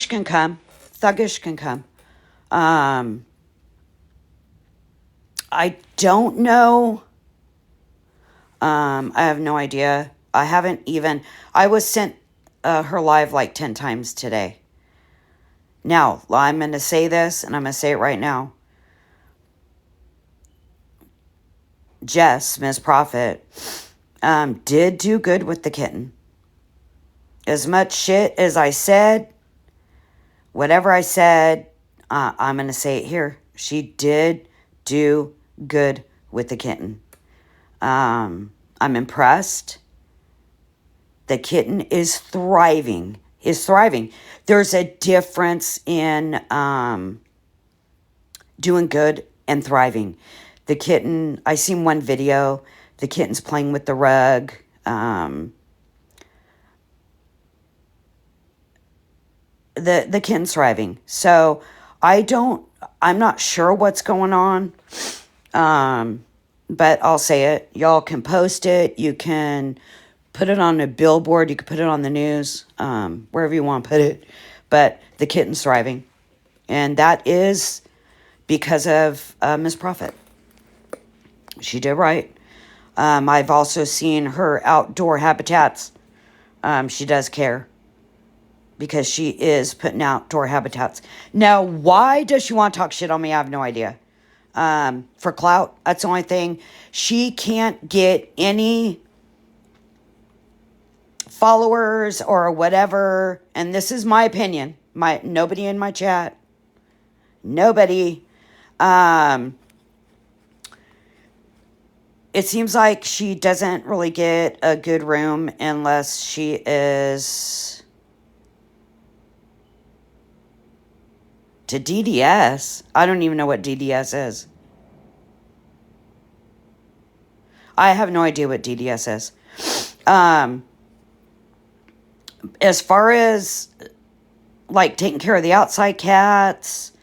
can come. Thuggish can come. I don't know. I have no idea. I was sent her live like 10 times today. Now, I'm going to say this, and I'm going to say it right now. Jess, Miss Prophet, did do good with the kitten. As much shit as I said, whatever I said, I'm going to say it here. She did do good with the kitten. I'm impressed. The kitten is thriving. There's a difference in doing good and thriving. The kitten, I seen one video, the kitten's playing with the rug. The kitten's thriving. So I'm not sure what's going on. But I'll say it. Y'all can post it. You can put it on a billboard. You can put it on the news, wherever you want to put it. But the kitten's thriving. And that is because of Miss Prophet. She did right. I've also seen her outdoor habitats. She does care. Because she is putting outdoor habitats. Now, why does she want to talk shit on me? I have no idea. For clout, that's the only thing. She can't get any followers or whatever. And this is my opinion. Nobody in my chat. Nobody. It seems like she doesn't really get a good room unless she is to DDS. I don't even know what DDS is. I have no idea what DDS is. As far as like taking care of the outside cats,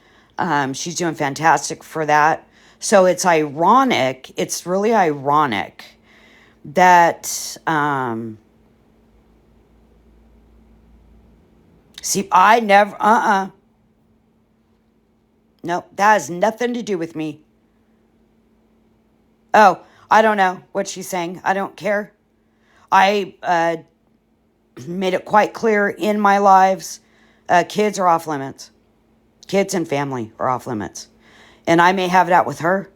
she's doing fantastic for that. So it's ironic. It's really ironic that see, I never Nope, that has nothing to do with me. Oh, I don't know what she's saying. I don't care. I made it quite clear in my lives, kids are off limits. Kids and family are off limits. And I may have it out with her.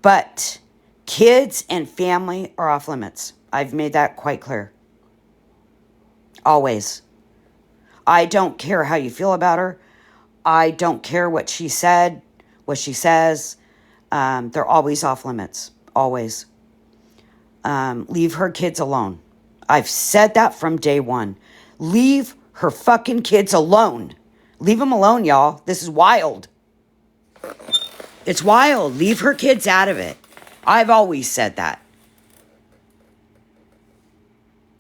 But kids and family are off limits. I've made that quite clear. Always. I don't care how you feel about her. I don't care what she said, what she says. They're always off limits. Always. Leave her kids alone. I've said that from day one. Leave her fucking kids alone. Leave them alone, y'all. This is wild. It's wild. Leave her kids out of it. I've always said that.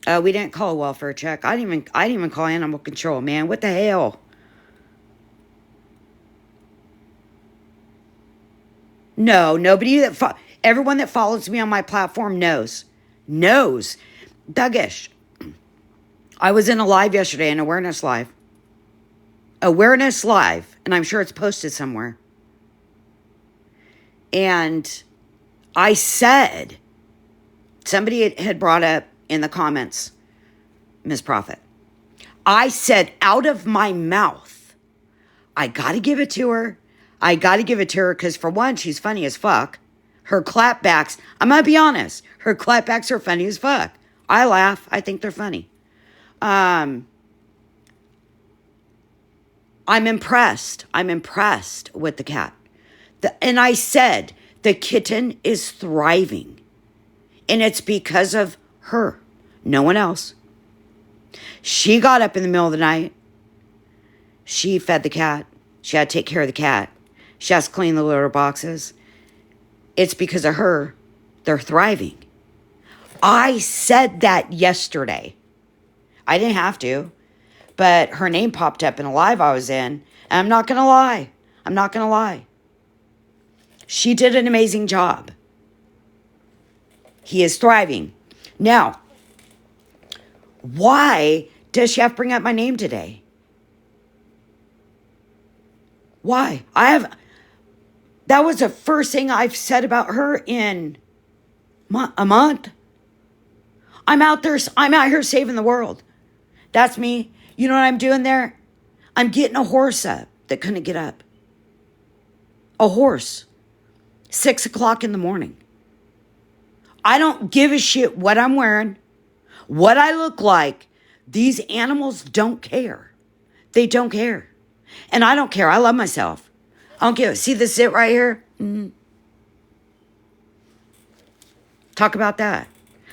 We didn't call a welfare check. I didn't even call animal control, man. What the hell? No, nobody everyone that follows me on my platform knows. Thuggish. I was in a live yesterday, an awareness live. And I'm sure it's posted somewhere. And I said, somebody had brought up in the comments, Miss Prophet. I said out of my mouth, I got to give it to her. Because for one, she's funny as fuck. Her clapbacks, I'm going to be honest, her clapbacks are funny as fuck. I laugh. I think they're funny. I'm impressed. I'm impressed with the cat. And I said, the kitten is thriving. And it's because of her. No one else. She got up in the middle of the night. She fed the cat. She had to take care of the cat. She has to clean the litter boxes. It's because of her. They're thriving. I said that yesterday. I didn't have to. But her name popped up in a live I was in. And I'm not going to lie. She did an amazing job. He is thriving. Now, why does she have to bring up my name today? Why? That was the first thing I've said about her in a month. I'm out here saving the world. That's me. You know what I'm doing there? I'm getting a horse up that couldn't get up. A horse. 6 o'clock in the morning. I don't give a shit what I'm wearing, what I look like. These animals don't care. They don't care. And I don't care. I love myself. I don't give. See this zit right here? Talk about that.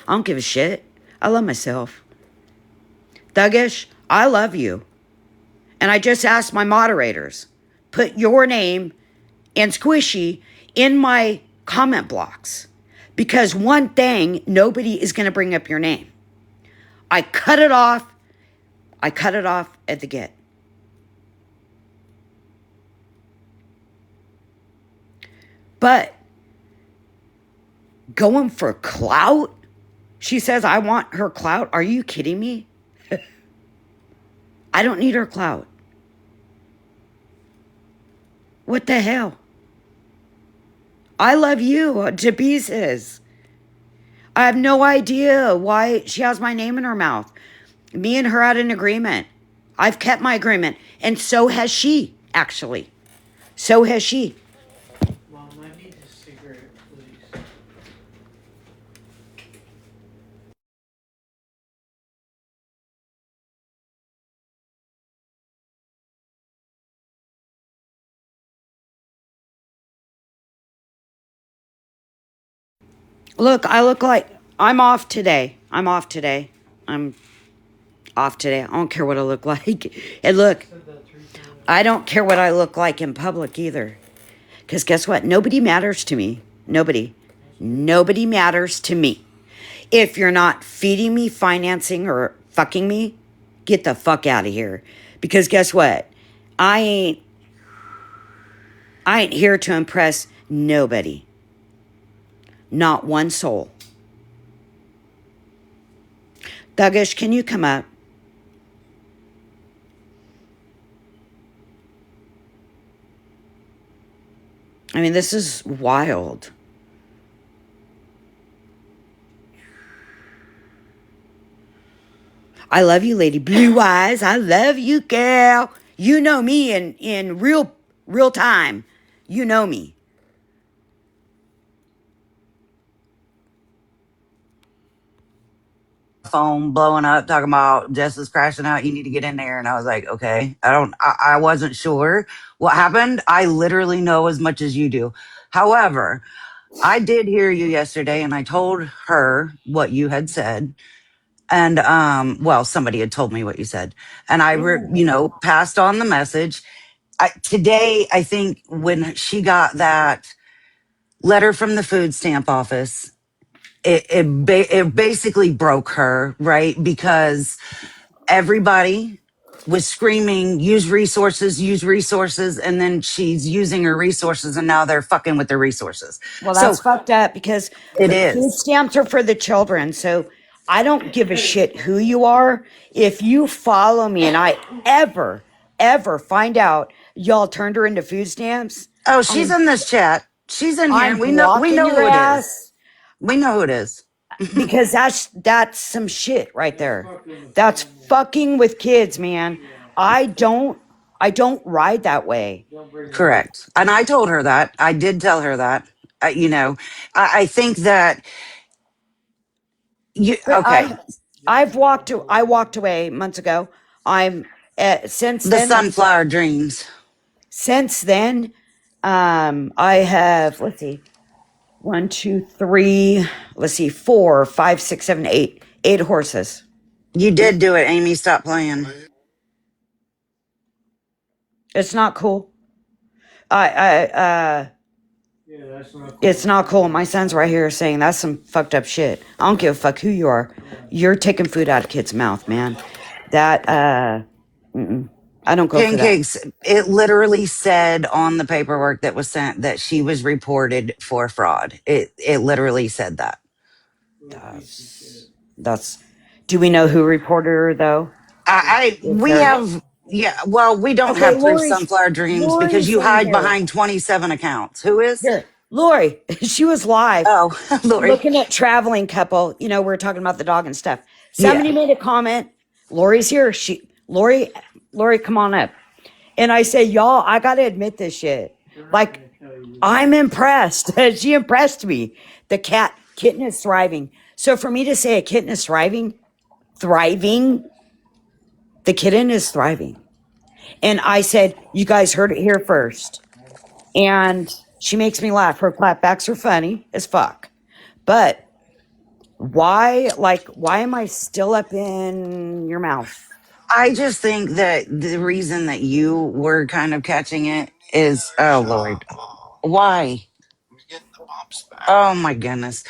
I don't give a shit. I love myself. Thuggish, I love you. And I just asked my moderators, put your name and Squishy in my comment blocks. Because one thing, nobody is going to bring up your name. I cut it off. I cut it off at the get. But going for clout? She says, I want her clout. Are you kidding me? I don't need her clout. What the hell? I love you to pieces. I have no idea why she has my name in her mouth. Me and her had an agreement. I've kept my agreement. And so has she, actually. So has she. Mom, I need a cigarette, please. Look, I look like I'm off today. I'm off today. I'm off today. I don't care what I look like. And look, I don't care what I look like in public either. Because guess what? Nobody matters to me. Nobody. Nobody matters to me. If you're not feeding me, financing, or fucking me, get the fuck out of here. Because guess what? I ain't here to impress nobody. Not one soul. Thuggish, can you come up? I mean, this is wild. I love you, Lady Blue Eyes. I love you, girl. You know me in real time. You know me. Phone blowing up, talking about Jess is crashing out. You need to get in there. And I was like, okay, I wasn't sure what happened. I literally know as much as you do. However, I did hear you yesterday and I told her what you had said. And, well, somebody had told me what you said and passed on the message. Today, I think when she got that letter from the food stamp office, it basically broke her, right? Because everybody was screaming, use resources. And then she's using her resources and now they're fucking with their resources. Well, So that's fucked up because it the food is. stamps are for the children. So I don't give a shit who you are. If you follow me and I ever find out y'all turned her into food stamps, Oh, she's in this chat. She's in here. I'm We blocking know your who it is. ass We know who it is. because that's some shit right there. That's fucking with kids, man. I don't ride that way. Correct. And I told her that. I did tell her that. I think that But okay. I walked away months ago. I'm since The then sunflower dreams. since then I have, let's see, one, two, three, let's see, four, five, six, seven, eight horses. You did do it, Amy. Stop playing. It's not cool. I Yeah, that's not cool. It's not cool. My son's right here saying that's some fucked up shit. I don't give a fuck who you are. You're taking food out of kids' mouth, man. That I don't go for that. Pancakes. It literally said on the paperwork that was sent that she was reported for fraud. It literally said that. That's Do we know who reported her though? I Is we there have Yeah, well, we don't Okay, have three sunflower dreams because Lori's you in hide here. behind 27 accounts. Who is? Here, Lori, she was live Oh, Lori. looking at traveling couple. You know, we are talking about the dog and stuff. Yeah. Somebody made a comment. Lori's here. Lori, come on up. And I say, y'all, I gotta admit this shit. Like, I'm impressed. She impressed me. The kitten is thriving. So for me to say a kitten is thriving, the kitten is thriving. And I said, you guys heard it here first. And she makes me laugh. Her clapbacks are funny as fuck. But why am I still up in your mouth? I just think that the reason that you were kind of catching it is, oh, Lord. Why? Oh my goodness.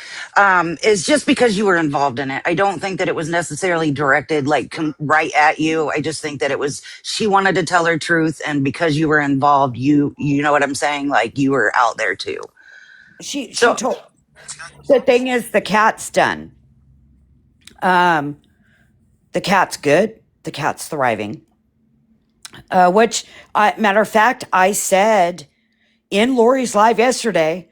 It's just because you were involved in it. I don't think that it was necessarily directed like right at you. I just think that it was, she wanted to tell her truth. And because you were involved, you know what I'm saying? Like you were out there too. She So told the thing is the cat's done. Um, the cat's good. The cat's thriving. Matter of fact, I said in Lori's live yesterday,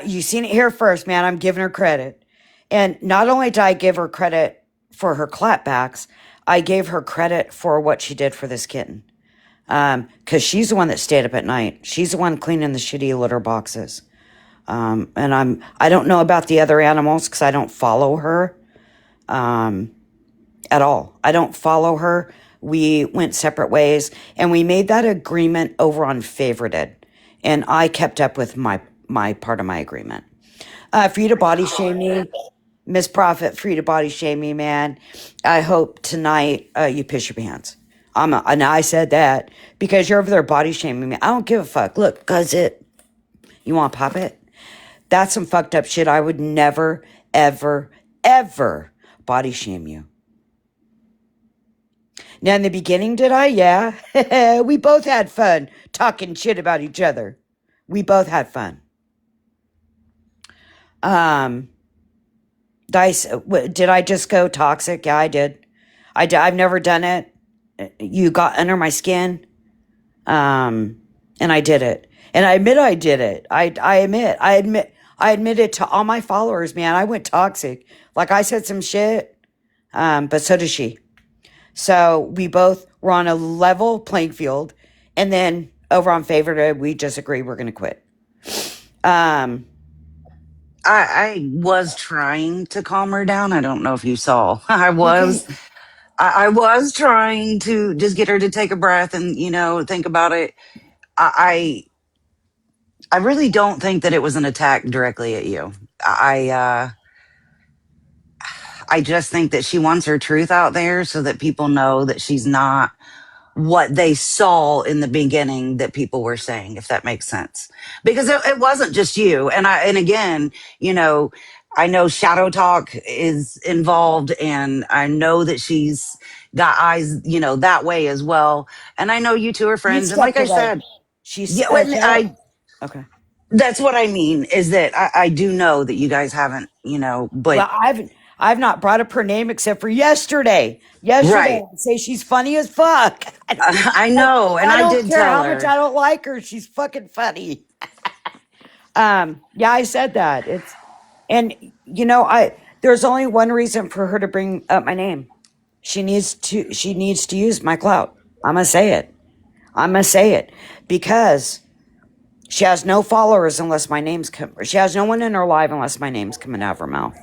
you seen it here first, man. I'm giving her credit. And not only did I give her credit for her clapbacks, I gave her credit for what she did for this kitten. Because she's the one that stayed up at night. She's the one cleaning the shitty litter boxes. And I don't know about the other animals because I don't follow her at all. I don't follow her. We went separate ways and we made that agreement over on favorited. And I kept up with my part of my agreement. For you to body shame me, Miss Prophet, for you to body shame me, man. I hope tonight you piss your pants. And I said that because you're over there body shaming me. I don't give a fuck. Look, cuz you want to pop it? That's some fucked up shit. I would never, ever, ever body shame you. Now, in the beginning, did I? Yeah. We both had fun talking shit about each other. We both had fun. Did I just go toxic? Yeah, I did. I've never done it. You got under my skin. And I did it. And I admit I did it. I admit it to all my followers, man. I went toxic. Like I said some shit. But so does she. So we both were on a level playing field. And then over on Favorite, we just agreed we're going to quit. I was trying to calm her down. I don't know if you saw. Okay. I was trying to just get her to take a breath and, think about it. I really don't think that it was an attack directly at you. I just think that she wants her truth out there so that people know that she's not what they saw in the beginning that people were saying, if that makes sense. Because it wasn't just you. And again, I know Shadow Talk is involved and I know that she's got eyes, that way as well. And I know you two are You friends. And like stepped I away. said, She's yeah, when Shadow. Okay. that's what I mean is that I do know that you guys haven't, but Well, I've not brought up her name except for yesterday. Yesterday, right. I say she's funny as fuck. I know. And I I don't did care tell how much her. I don't like her. She's fucking funny. Yeah, I said that. And there's only one reason for her to bring up my name. She needs to use my clout. I'm gonna say it. Because she has no followers unless my name's she has no one in her life unless my name's coming out of her mouth.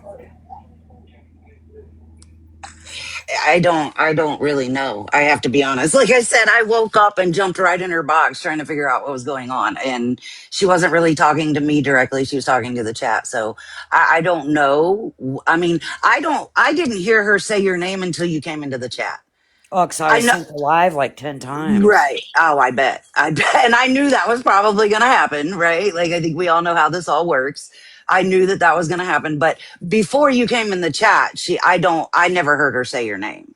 I don't really know. I have to be honest. Like I said, I woke up and jumped right in her box trying to figure out what was going on. And she wasn't really talking to me directly. She was talking to the chat. So I don't know. I mean, I didn't hear her say your name until you came into the chat. Oh, because I I was know. sent to live like 10 times. Right. Oh, I bet. I bet. And I knew that was probably going to happen, right? Like, I think we all know how this all works. I knew that that was going to happen. But before you came in the chat, I never heard her say your name.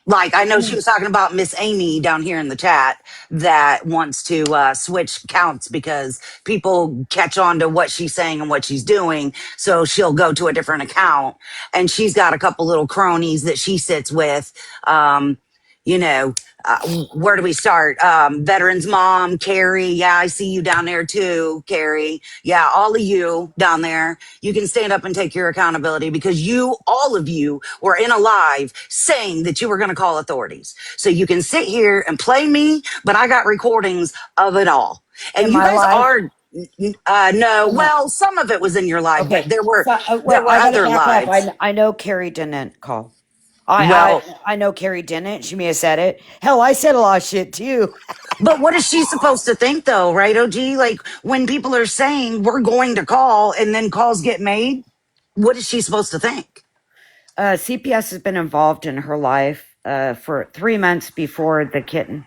Like, I know she was talking about Miss Amy down here in the chat that wants to switch counts because people catch on to what she's saying and what she's doing. So she'll go to a different account. And she's got a couple little cronies that she sits with. you know, where do we start? Veterans mom, Carrie. Yeah, I see you down there too, Carrie. Yeah, all of you down there, you can stand up and take your accountability because you, all of you, were in a live saying that you were going to call authorities. So you can sit here and play me, but I got recordings of it all. And In you my guys life. are no, In my, well, some of it was in your live, but okay. there were So, there well, were I got to other back up. lives. I know Carrie didn't call. I, Well, I know Carrie didn't. She may have said it. Hell, I said a lot of shit too. but what is she supposed to think though, right, OG? Like when people are saying we're going to call and then calls get made, what is she supposed to think? CPS has been involved in her life for 3 months before the kitten.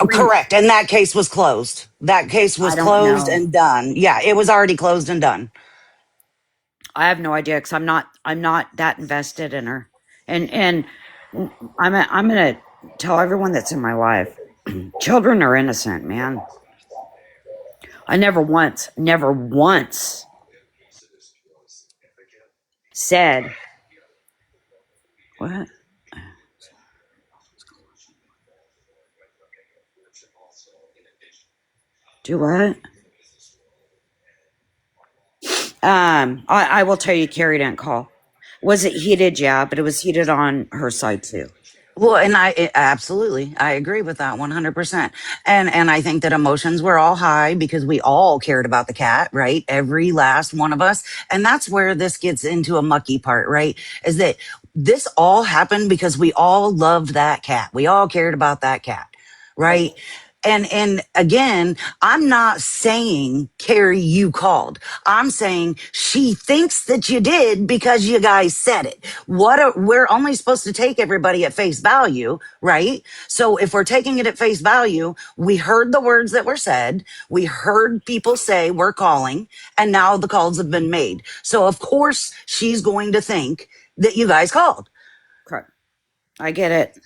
3 months. Correct. And that case was closed. That case was I don't closed know. and done. Yeah, it was already closed and done. I have no idea because I'm not that invested in her. And I'm gonna tell everyone that's in my life, children are innocent, man. I never once said what? Do what? I will tell you, Carrie didn't call. Was it heated? Yeah, but it was heated on her side too. Well, and absolutely, I agree with that 100%. And I think that emotions were all high because we all cared about the cat, right? Every last one of us. And that's where this gets into a mucky part, right? Is that this all happened because we all loved that cat. We all cared about that cat, Right. right? And again, I'm not saying, Carrie, you called. I'm saying she thinks that you did because you guys said it. We're only supposed to take everybody at face value, right? So if we're taking it at face value, we heard the words that were said. We heard people say we're calling, and now the calls have been made. So of course she's going to think that you guys called. Correct. I get it.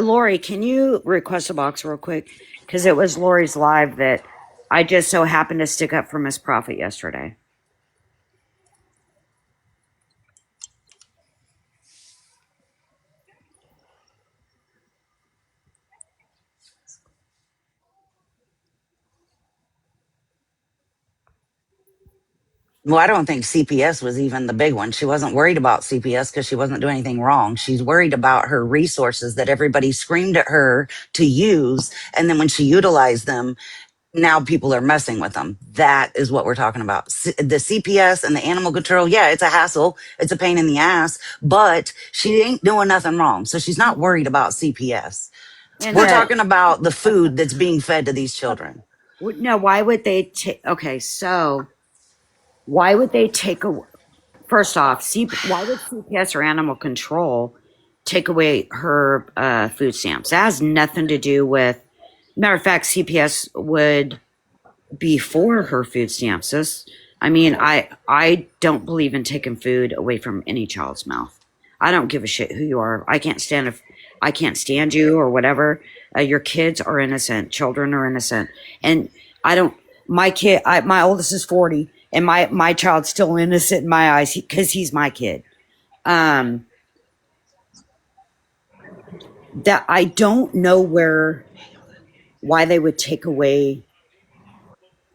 Lori, can you request a box real quick? Because it was Lori's live that I just so happened to stick up for Miss Profit yesterday. Well, I don't think CPS was even the big one. She wasn't worried about CPS because she wasn't doing anything wrong. She's worried about her resources that everybody screamed at her to use. And then when she utilized them, now people are messing with them. That is what we're talking about. The CPS and the animal control, yeah, it's a hassle. It's a pain in the ass, but she ain't doing nothing wrong. So she's not worried about CPS. And We're talking about the food that's being fed to these children. no, why would they take? Okay, so why would they take a? First off, why would CPS or animal control take away her food stamps? That has nothing to do with. Matter of fact, CPS would before her food stamps. I mean, I don't believe in taking food away from any child's mouth. I don't give a shit who you are. I can't stand you or whatever. Your kids are innocent. Children are innocent, and I don't. My oldest is 40, and my child's still innocent in my eyes because he's my kid. Um, that I don't know why they would take away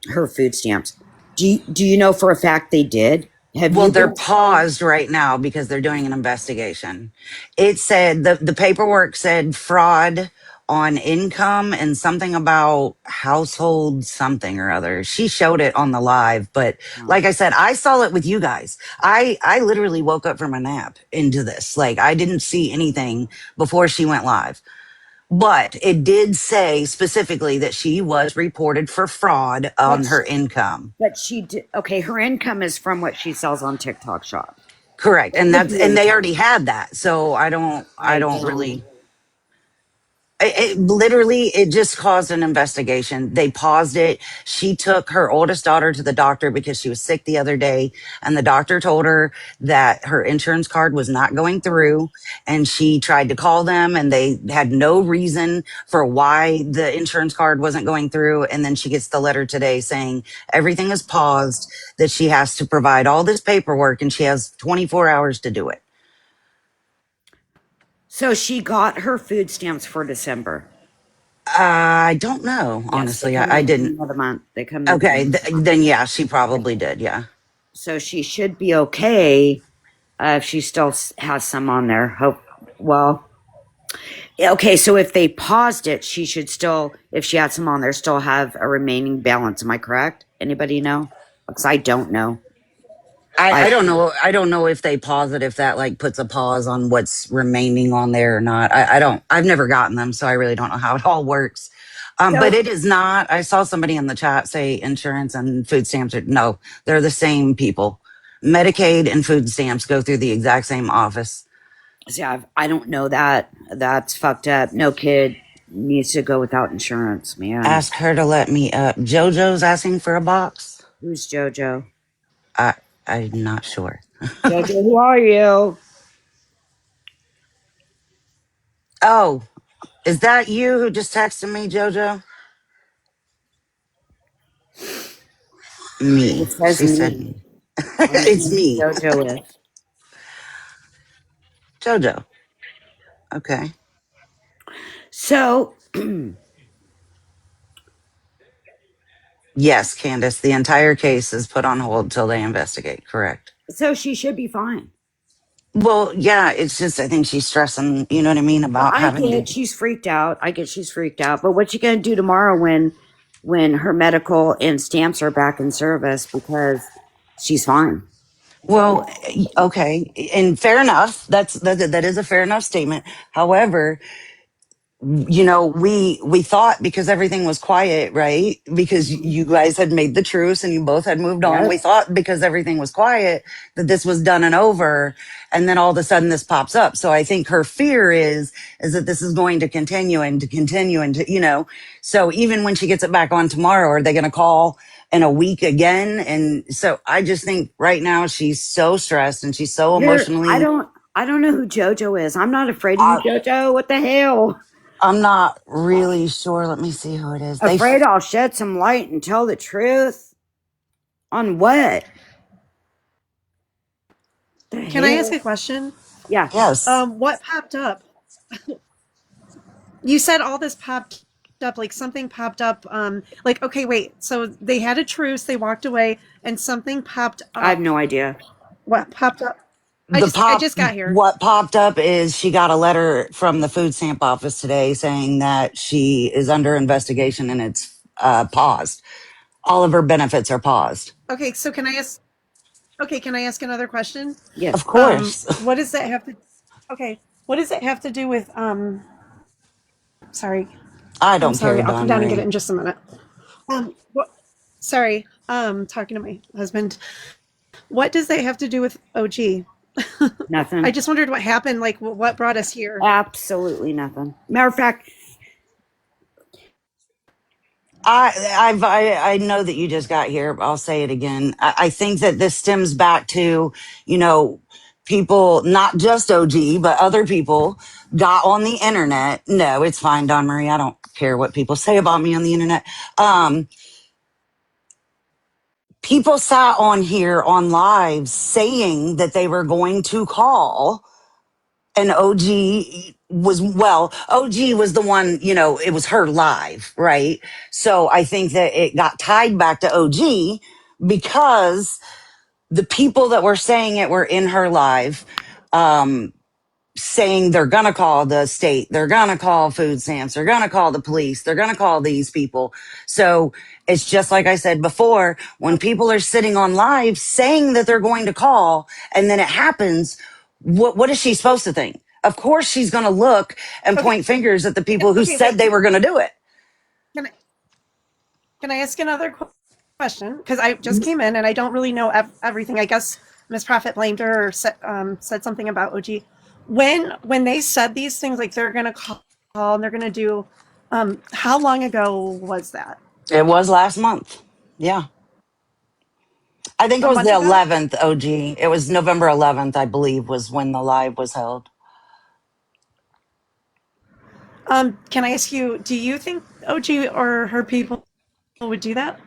her food stamps. Do you know for a fact they did? Have Well, you they're been told? paused right now because they're doing an investigation. It said the paperwork said fraud on income and something about household something or other. She showed it on the live, but No. like I said, I saw it with you guys. I literally woke up from a nap into this. Like I didn't see anything before she went live. But it did say specifically that she was reported for fraud But on her income. but she did okay. Her income is from what she sells on TikTok Shop. Correct. It And could that's be and they income. already had that. So I I don't don't. really it literally it just caused an investigation. They paused it. She took her oldest daughter to the doctor because she was sick the other day, and the doctor told her that her insurance card was not going through, and she tried to call them and they had no reason for why the insurance card wasn't going through, and then she gets the letter today saying everything is paused, that she has to provide all this paperwork and she has 24 hours to do it. So she got her food stamps for December. I don't know, Yes, they honestly. come I the didn't. beginning of the month. They come the Okay, beginning of the month. then yeah, she probably did. Yeah. So she should be okay if she still has some on there. Hope well. Okay, so if they paused it, she should still, if she had some on there, still have a remaining balance. Am I correct? Anybody know? Because I don't know. I I don't know. I don't know if they pause it, if that like puts a pause on what's remaining on there or not. I don't, I've never gotten them, so I really don't know how it all works. But so it is not, I saw somebody in the chat say insurance and food stamps are, no, they're the same people. Medicaid and food stamps go through the exact same office. see, I don't know that. That's fucked up. No kid needs to go without insurance, man. Ask her to let me up. JoJo's asking for a box. Who's JoJo? I, I'm not sure. JoJo, who are you? Oh, is that you who just texted me, JoJo? It Me. says She said me. me. I don't It's know who me. JoJo is. JoJo. Okay. So, Yes, Candace, the entire case is put on hold till they investigate. Correct. so she should be fine. Well, yeah, it's just I think she's stressing, you know what I mean, Well, about I having get to. she's freaked out. I get she's freaked out. But what you gonna do tomorrow when her medical and stamps are back in service because she's fine. Well, okay, and fair enough. That is a fair enough statement. However, you know, we thought because everything was quiet, right? Because you guys had made the truce and you both had moved on. We Yes. thought because everything was quiet that this was done and over, and then all of a sudden this pops up. So I think her fear is that this is going to continue and to continue and to, you know. So even when she gets it back on tomorrow, are they going to call in a week again? And so I just think right now she's so stressed and she's so You're emotionally. I don't know who JoJo is. I'm not afraid of you, JoJo. What the hell? I'm not really sure. Let me see who it is. Afraid I'll shed some light and tell the truth? On what? The Can I ask hell? a question? Yeah. Yes. What popped up? You said all this popped up, like something popped up. Like, okay, wait. So they had a truce, they walked away, and something popped I have up. no idea. What popped up? The I pop, just got here. what popped up is she got a letter from the food stamp office today saying that she is under investigation and it's paused. All of her benefits are paused. Okay, so can I ask? Okay, can I ask another question? Yes. Of course. What does that have to? Okay, what does it have to do with? Sorry, I I'm don't care, sorry. I'll come Don down and get it Marie. in just a minute. What? Sorry. Talking to my husband. What does that have to do with OG? I Nothing. just wondered what happened, like what brought us here. Absolutely nothing. Matter of fact, I know that you just got here. But I'll say it again. I think that this stems back to, you know, people, not just OG, but other people got on the internet. No, it's fine, Don Marie. I don't care what people say about me on the internet. Um, People sat on here on live saying that they were going to call and OG was, well, OG was the one, you know, it was her live, right? So I think that it got tied back to OG because the people that were saying it were in her live. Saying they're going to call the state, they're going to call food stamps, they're going to call the police, they're going to call these people. So it's just like I said before, when people are sitting on live saying that they're going to call and then it happens, what is she supposed to think? Of course, she's going to look and Okay, point fingers at the people who okay, said wait. they were going to do it. Can I, can I ask another question? Because I just came in and I don't really know everything. I guess Miss Prophet blamed her or said something about OG. When they said these things, like they're going to call and they're going to do, how long ago was that? It was last month. Yeah. I think it A was the month ago? 11th, OG. It was November 11th, I believe, was when the live was held. Can I ask you, do you think OG or her people would do that?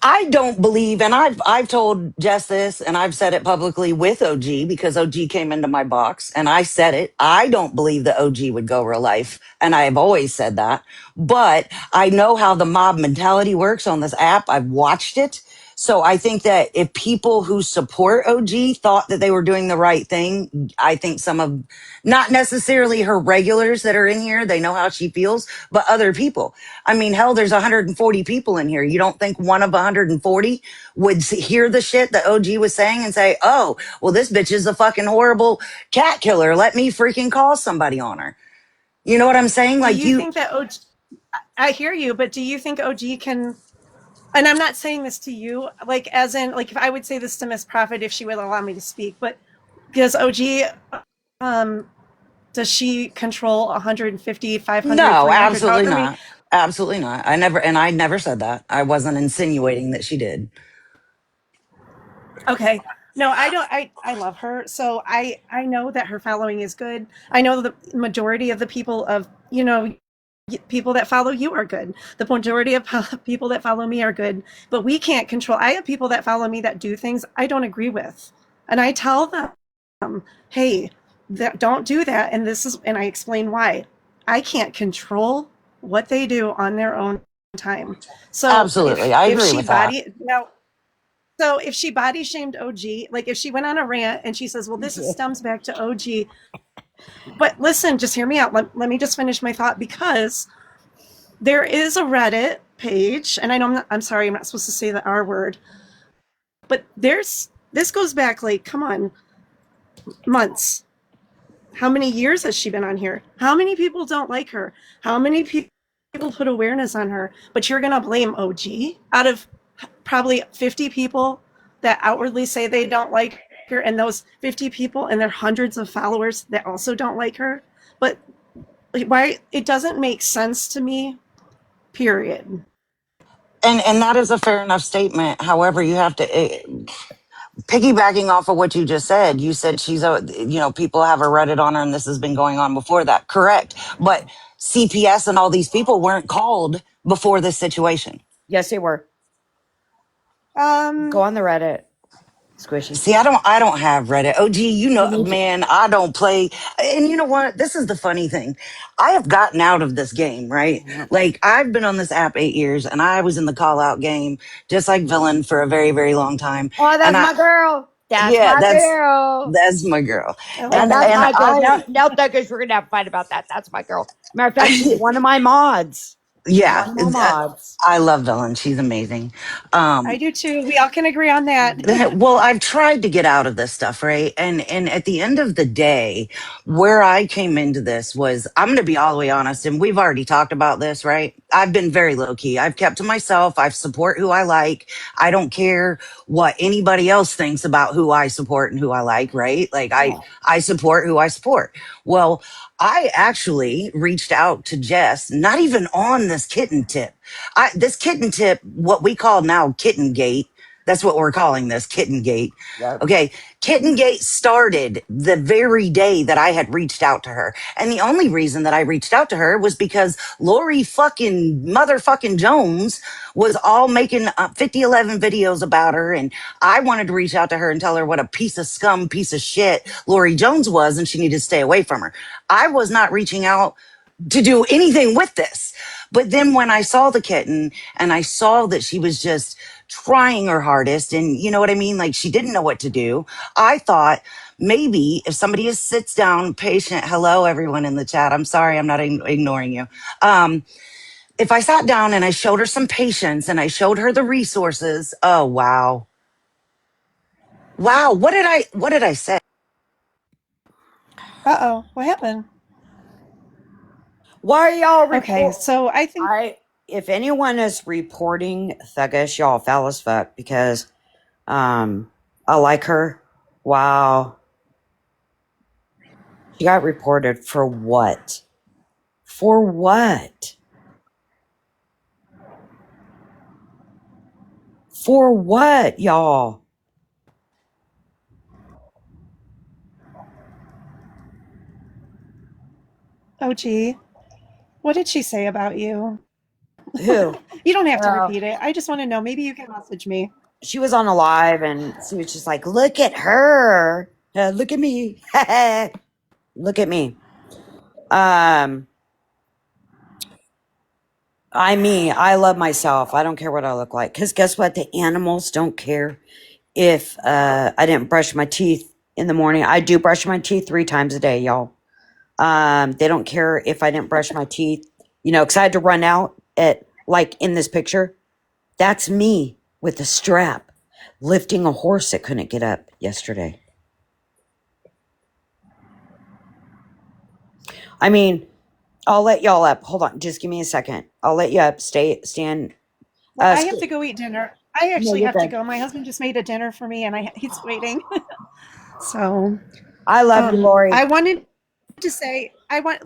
I don't believe, and I've told Jess this, and I've said it publicly with OG because OG came into my box, and I said it. I don't believe that OG would go real life, and I have always said that. But I know how the mob mentality works on this app. I've watched it. So I think that if people who support OG thought that they were doing the right thing, I think some of, not necessarily her regulars that are in here, they know how she feels, but other people. I mean, hell, there's 140 people in here. You don't think one of 140 would hear the shit that OG was saying and say, oh, well, this bitch is a fucking horrible cat killer. Let me freaking call somebody on her. You know what I'm saying? Do Like you you, think that OG, I hear you, but do you think OG can, and I'm not saying this to you, like, as in, like, if I would say this to Miss Prophet, if she would allow me to speak, but does OG, um, does she control 150, 500, no, 300, absolutely however many? not. Absolutely not. I never said that. I wasn't insinuating that she did. Okay. No, I don't. I love her. So I know that her following is good. I know the majority of the people of, people that follow you are good. The majority of people that follow me are good, but we can't control. I have people that follow me that do things I don't agree with. And I tell them, "Hey, don't do that." And I explain why. I can't control what they do on their own time. So Absolutely. I if agree she with that. body now so if she body shamed OG, like if she went on a rant and she says, well, this stems back to OG, but listen, just hear me out. Let me just finish my thought, because there is a Reddit page, and I know I'm sorry, I'm not supposed to say the R word, but this goes back, like, come on, months. How many years has she been on here? How many people don't like her? How many people put awareness on her? But you're going to blame OG out of probably 50 people that outwardly say they don't like her, and those 50 people and their hundreds of followers that also don't like her. But why? It doesn't make sense to me, period. And that is a fair enough statement. However, you have to piggybacking off of what you just said. You said she's a, people have a Reddit on her, and this has been going on before that. Correct, but CPS and all these people weren't called before this situation. Yes, they were. Go Um, on the Reddit, Squishy. See, I don't have Reddit. Oh, gee, You need to. man, I don't play. And you know what? This is the funny thing. I have gotten out of this game, right? Like, I've been on this app 8 years, and I was in the call out game, just like Villain, for a very, very long time. Oh, And that's my girl. That's yeah, my girl. that's my girl. I love And And, that's her. and my girl. I, Now Douglas, we're gonna have a fight about that. That's my girl. Matter of fact, she's one of my mods. She's yeah, one of my mods. I love Villain. She's amazing. I Um, do too. We all can agree on that. well, I've tried to get out of this stuff, right? And at the end of the day, where I came into this was, I'm going to be all the way honest, and we've already talked about this, right? I've been very low key. I've kept to myself. I support who I like. I don't care what anybody else thinks about who I support and who I like, right? Like Yeah. I support who I support. Well, I actually reached out to Jess, not even on this kitten tip. This kitten tip, what we call now Kitten Gate. That's what we're calling this, Kitten Gate. Yep. Okay. Kitten Gate started the very day that I had reached out to her. And the only reason that I reached out to her was because Lori fucking motherfucking Jones was all making 5011 videos about her. And I wanted to reach out to her and tell her what a piece of scum, piece of shit Lori Jones was, and she needed to stay away from her. I was not reaching out to do anything with this. But then when I saw the kitten and I saw that she was just trying her hardest, and you know what I mean? Like, she didn't know what to do. I thought maybe if somebody just sits down, patient, hello, everyone in the chat. I'm sorry, I'm not ignoring you. If I sat down and I showed her some patience and I showed her the resources, oh, wow. Wow. What did I say? Uh-oh, what happened? Why are y'all Okay, report? so I think, If anyone is reporting Thuggish, y'all foul as fuck because I like her. Wow. She got reported for what? For what? For what, y'all? oh gee, what did she say about you? Who? You don't have to Uh, repeat it. I just want to know. Maybe you can message me. she was on a live and she was just like, look at her. Look at me. Look at me. I love myself. I don't care what I look like. Because guess what? The animals don't care if I didn't brush my teeth in the morning. I do brush my teeth 3 times a day, y'all. They don't care if I didn't brush my teeth, because I had to run out at, like in this picture. That's me with a strap lifting a horse that couldn't get up yesterday. I mean, I'll let y'all up. Hold on. Just give me a second. I'll let you up. Stand. Well, I have to go eat dinner. I No, actually you're have to good. go. My husband just made a dinner for me, and he's waiting. So, I love you, Lori. I wanted to say,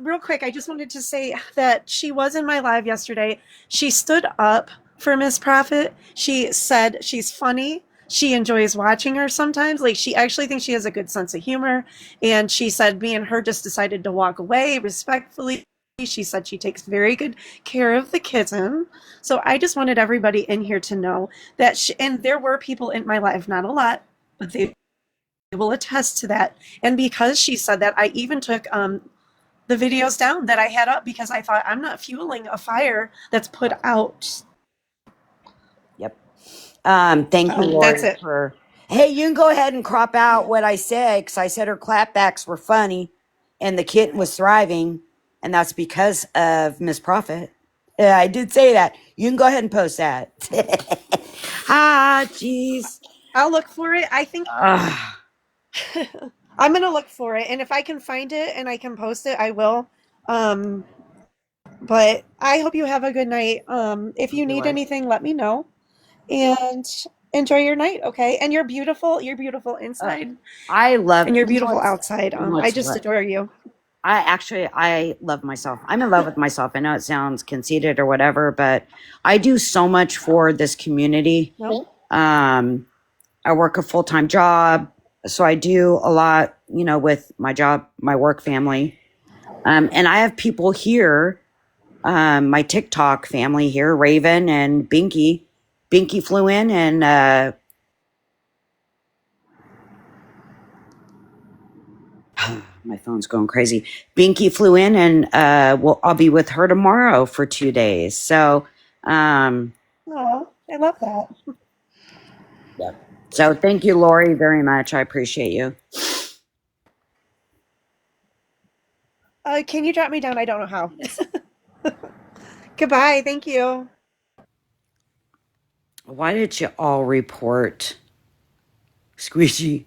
real quick. I just wanted to say that she was in my live yesterday. She stood up for Miss Prophet. She said she's funny. She enjoys watching her sometimes. Like, she actually thinks she has a good sense of humor. And she said me and her just decided to walk away respectfully. She said she takes very good care of the kitten. So I just wanted everybody in here to know that and there were people in my life, not a lot, but they will attest to that. And because she said that, I even took the videos down that I had up because I thought I'm not fueling a fire that's put out. Yep. Thank you, That's Lori, it. for. Hey, you can go ahead and crop out what I said because I said her clapbacks were funny, and the kitten was thriving, and that's because of Miss Prophet. Yeah, I did say that. You can go ahead and post that. Jeez. I'll look for it. I think Ah, I'm gonna look for it, and if I can find it and I can post it, I will. Um, but I hope you have a good night. If you need Lord. anything, let me know, and enjoy your night. Okay, and you're beautiful. You're beautiful Uh, inside, I love. and you're beautiful outside. I What's just what? adore you. I love myself. I'm in love with myself. I know it sounds conceited or whatever, but I do so much for this community. No, Um, I work a full-time job, so I do a lot, with my job, my work family. And I have people here, my TikTok family here, Raven and Binky. Binky flew in and my phone's going crazy. Binky flew in and I'll be with her tomorrow for 2 days. So no, I love that. yeah. So thank you, Lori, very much. I appreciate you. Can you drop me down? I don't know how. Goodbye. Thank you. Why did you all report Squishy?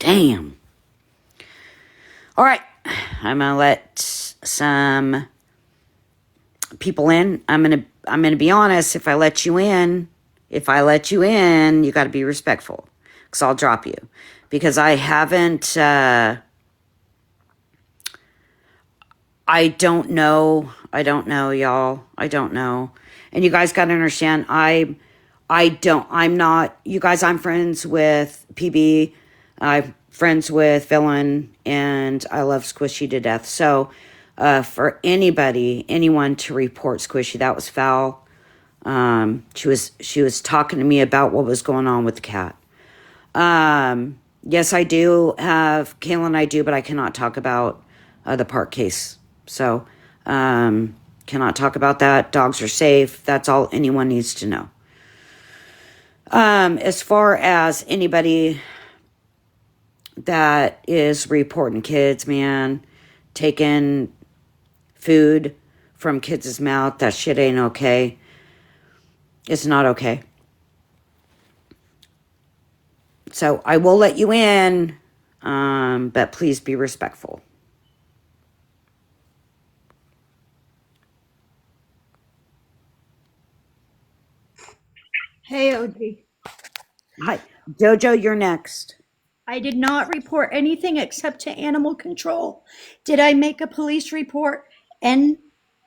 Damn. All right. I'm gonna let some people in. I'm gonna be honest. If I let you in, you got to be respectful, because I'll drop you, because I haven't. I don't know. I don't know, y'all. I don't know. And you guys got to understand. I'm not. You guys. I'm friends with PB. I'm friends with Villain, and I love Squishy to death. So, for anyone to report Squishy, that was foul. She was talking to me about what was going on with the cat. Yes, I do have Kayla and I do, but I cannot talk about the park case. So, cannot talk about that. Dogs are safe. That's all anyone needs to know. As far as anybody that is reporting kids, man, taking food from kids' mouth, that shit ain't okay. It's not okay. So I will let you in, but please be respectful. Hey, OG. Hi, Jojo, you're next. I did not report anything except to animal control. Did I make a police report? And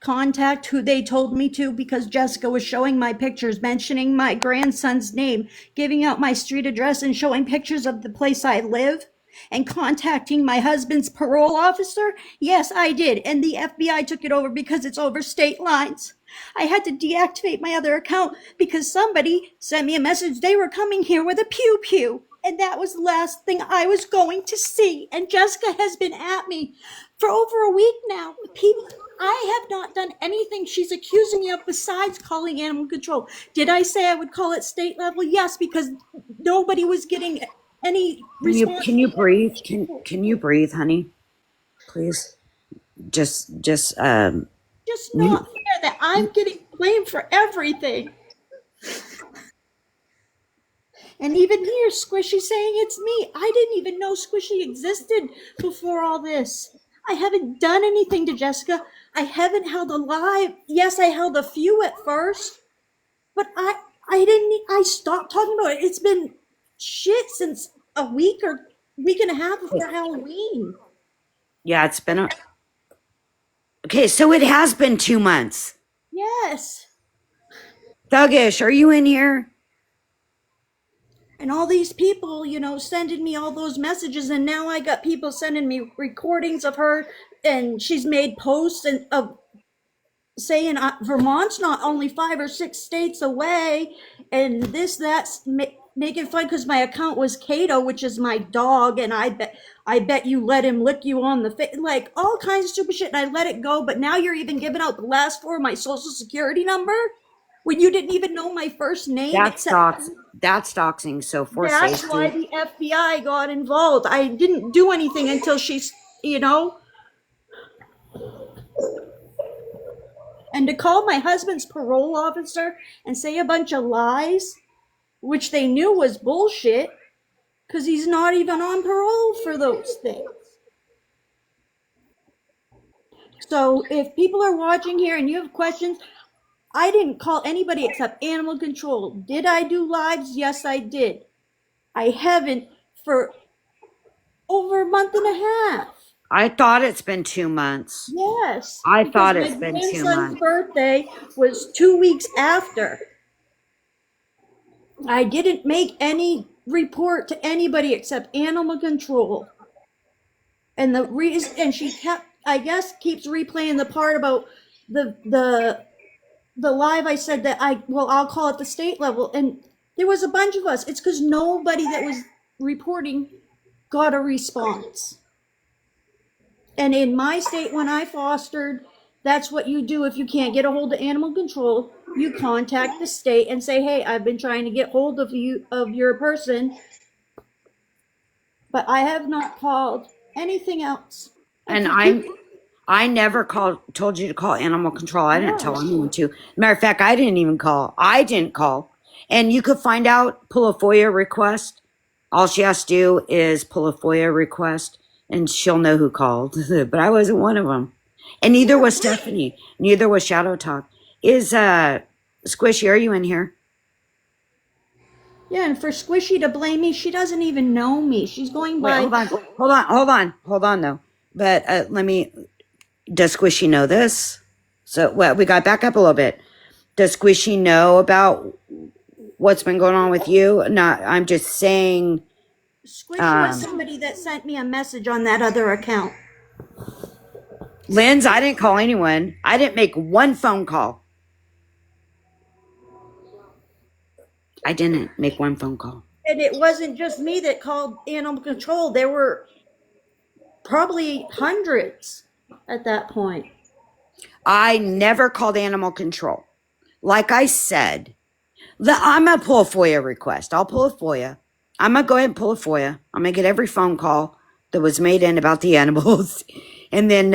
contact who they told me to because Jessica was showing my pictures, mentioning my grandson's name, giving out my street address, and showing pictures of the place I live, and contacting my husband's parole officer? Yes, I did. And the FBI took it over because it's over state lines. I had to deactivate my other account because somebody sent me a message they were coming here with a pew pew. And that was the last thing I was going to see. And Jessica has been at me for over a week now. People, I have not done anything she's accusing me of besides calling animal control. Did I say I would call it state level? Yes, because nobody was getting any response. Can you breathe? Can you breathe, honey? Please. Just Just not fair that I'm getting blamed for everything. And even here, Squishy saying it's me. I didn't even know Squishy existed before all this. I haven't done anything to Jessica. I haven't held a live. Yes, I held a few at first, but I stopped talking about it. It's been shit since a week or week and a half before Halloween. yeah, it's been okay, so it has been 2 months. Yes. Thuggish, are you in here? And all these people, sending me all those messages, and now I got people sending me recordings of her, and she's made posts and of saying Vermont's not only 5 or 6 states away, and that's making fun because my account was Kato, which is my dog, and I bet you let him lick you on the face, like all kinds of stupid shit, and I let it go. But now you're even giving out the last 4 of my social security number when you didn't even know my first name. That's doxing, so for That's safety. why the FBI got involved. I didn't do anything until she's, And to call my husband's parole officer and say a bunch of lies, which they knew was bullshit, because he's not even on parole for those things. So if people are watching here and you have questions, I didn't call anybody except animal control. Did I do lives? Yes, I did. I haven't for over a month and a half. I thought it's been 2 months. Yes. I thought because it's been 2 my grandson's months. birthday was 2 weeks after. I didn't make any report to anybody except animal control. And the reason, and she kept, I guess, keeps replaying the part about the live. I said that I'll call it the state level, and there was a bunch of us. It's because nobody that was reporting got a response. And in my state, when I fostered, that's what you do if you can't get a hold of animal control. You contact the state and say, "Hey, I've been trying to get hold of your person, but I have not called anything else." And keep I never told you to call animal control. I didn't tell anyone to. Matter of fact, I didn't even call. I didn't call. And you could find out, pull a FOIA request. All she has to do is pull a FOIA request and she'll know who called. But I wasn't one of them. And neither was Stephanie. Neither was Shadow Talk. Is Squishy, are you in here? Yeah, and for Squishy to blame me, she doesn't even know me. She's going by. Wait, hold on though. But does Squishy know this? So, well, we got back up a little bit. Does Squishy know about what's been going on with you? Not, I'm just saying. Squishy was somebody that sent me a message on that other account. Linz, I didn't call anyone. I didn't make one phone call. I didn't make one phone call. And it wasn't just me that called animal control. There were probably hundreds at that point. I never called animal control. Like I said, I'm going to pull a FOIA request. I'll pull a FOIA. I'm going to go ahead and pull a FOIA. I'm going to get every phone call that was made in about the animals. And then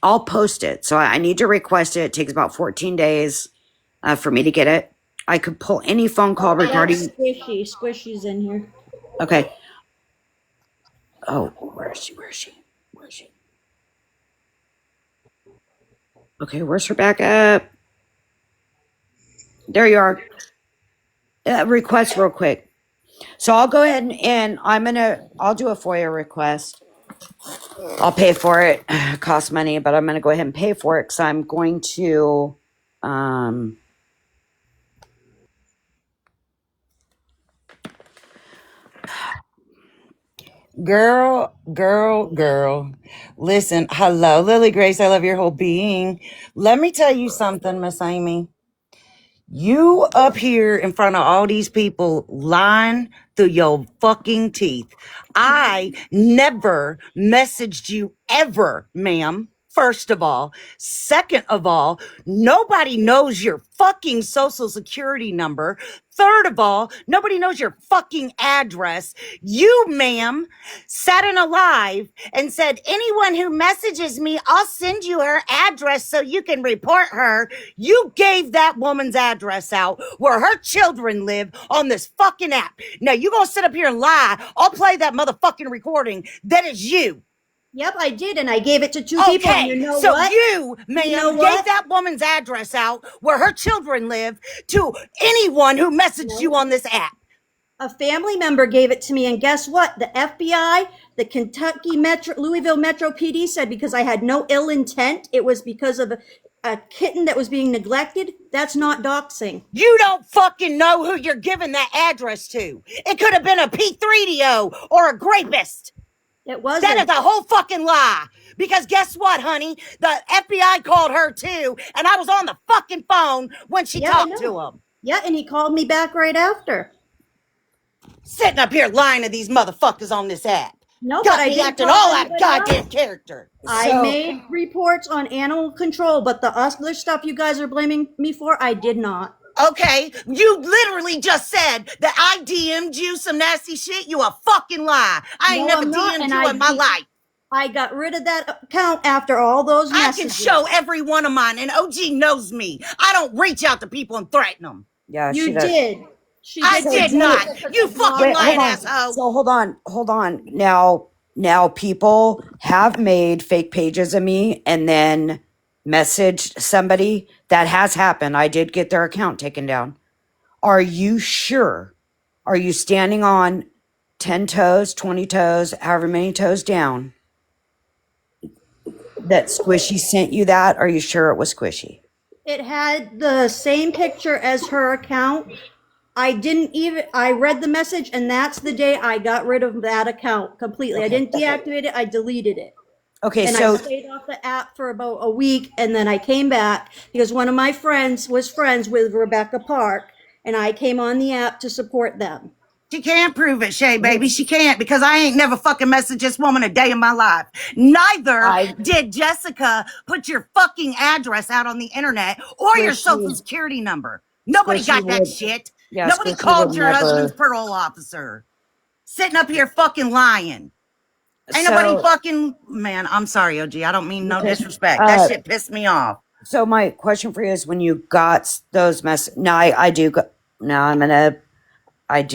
I'll post it. So I need to request it. It takes about 14 days for me to get it. I could pull any phone call regarding. Squishy's in here. Okay. Oh, where is she? Okay, where's her backup? There you are. Request real quick. So I'll go ahead and I'll do a FOIA request. I'll pay for it. It costs money, but I'm going to go ahead and pay for it because I'm going to. Girl. Listen, hello, Lily Grace. I love your whole being. Let me tell you something, Miss Amy. You up here in front of all these people lying through your fucking teeth. I never messaged you ever, ma'am. First of all. Second of all, nobody knows your fucking social security number. Third of all, nobody knows your fucking address. You, ma'am, sat in a live and said, anyone who messages me, I'll send you her address so you can report her. You gave that woman's address out where her children live on this fucking app. Now you gonna sit up here and lie. I'll play that motherfucking recording. That is you. Yep, I did, and I gave it to two people. And you know so what? you, ma'am, gave that woman's address out where her children live to anyone who messaged you on this app. A family member gave it to me, and guess what? The FBI, the Kentucky Metro, Louisville Metro PD said because I had no ill intent, it was because of a kitten that was being neglected. That's not doxing. You don't fucking know who you're giving that address to. It could have been a P3DO or a rapist. It wasn't. That is a whole fucking lie. Because guess what, honey? The FBI called her too, and I was on the fucking phone when she talked to him. Yeah, and he called me back right after. Sitting up here lying to these motherfuckers on this app. No, Got but I me didn't acting tell all out of anybody goddamn else. character. I made reports on animal control, but the other stuff you guys are blaming me for, I did not. Okay, you literally just said that I DM'd you some nasty shit. You a fucking lie. I ain't never DM'd you in my life. I got rid of that account after all those messages. I can show every one of mine, and OG knows me. I don't reach out to people and threaten them. Yeah, you did. I did not. You fucking lying asshole. So hold on. Now people have made fake pages of me and then messaged somebody. That has happened. I did get their account taken down. Are you sure? Are you standing on 10 toes, 20 toes, however many toes down? That Squishy sent you that? Are you sure it was Squishy? It had the same picture as her account. I read the message, and that's the day I got rid of that account completely. Okay. I didn't deactivate it. I deleted it. Okay, and so I stayed off the app for about a week, and then I came back because one of my friends was friends with Rebecca Park, and I came on the app to support them. She can't prove it, Shay, baby. She can't, because I ain't never fucking messaged this woman a day in my life. Neither did Jessica put your fucking address out on the internet or your social security number. Nobody got that shit. Yeah, nobody called your husband's parole officer. Sitting up here fucking lying. Ain't nobody fucking, man, I'm sorry, OG. I don't mean no disrespect. That shit pissed me off. So my question for you is, when you got those messages, I do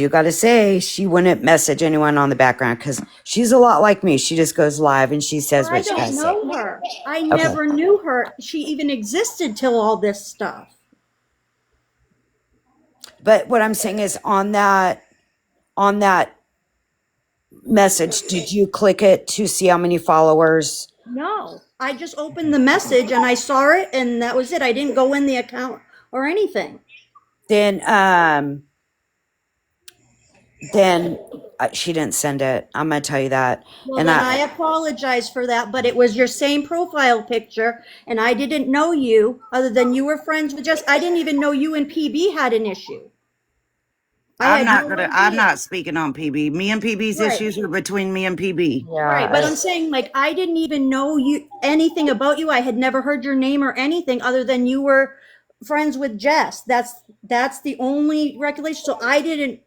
got to say, she wouldn't message anyone on the background because she's a lot like me. She just goes live and she says what she has to say. I don't know her. I never knew her. She even existed till all this stuff. But what I'm saying is, on that message, did you click it to see how many followers? No, I just opened the message and I saw it, and that was it. I didn't go in the account or anything. Then she didn't send it. I'm gonna tell you that. Well, and then I apologize for that, but it was your same profile picture, and I didn't know you other than you were friends with I didn't even know you and PB had an issue. I'm not speaking on PB. Me and PB's issues are between me and PB. Yeah, right, but I'm saying, like, I didn't even know anything about you. I had never heard your name or anything other than you were friends with Jess. That's the only recollection. So I didn't,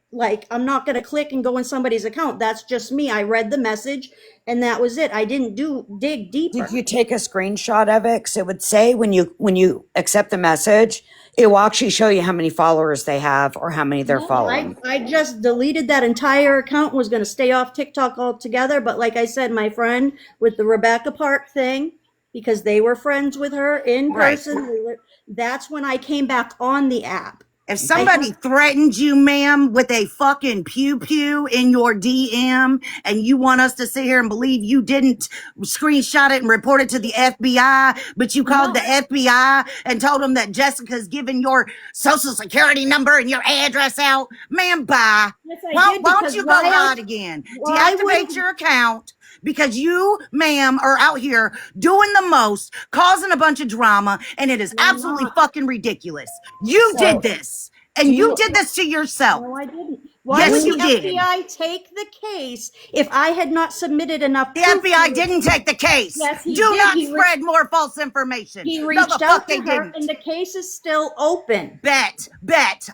I'm not going to click and go in somebody's account. That's just me. I read the message and that was it. I didn't dig deeper. Did you take a screenshot of it? Because it would say when you accept the message, it will actually show you how many followers they have or how many they're following. I just deleted that entire account, was going to stay off TikTok altogether. But like I said, my friend with the Rebecca Park thing, because they were friends with her in person, that's when I came back on the app. If somebody threatened you, ma'am, with a fucking pew pew in your DM and you want us to sit here and believe you didn't screenshot it and report it to the FBI, but you called the FBI and told them that Jessica's giving your social security number and your address out, ma'am, bye. Yes, Why don't you go hide again? Deactivate your account. Because you, ma'am, are out here doing the most, causing a bunch of drama, and it is absolutely fucking ridiculous. You did this, and you did this to yourself. No, I didn't. Why Yes, would you the did. FBI take the case if I had not submitted enough The proof? FBI didn't take the case. Yes, he Do did. not He spread more false information. He No, reached the out fuck to they her, didn't. and the case is still open. Bet.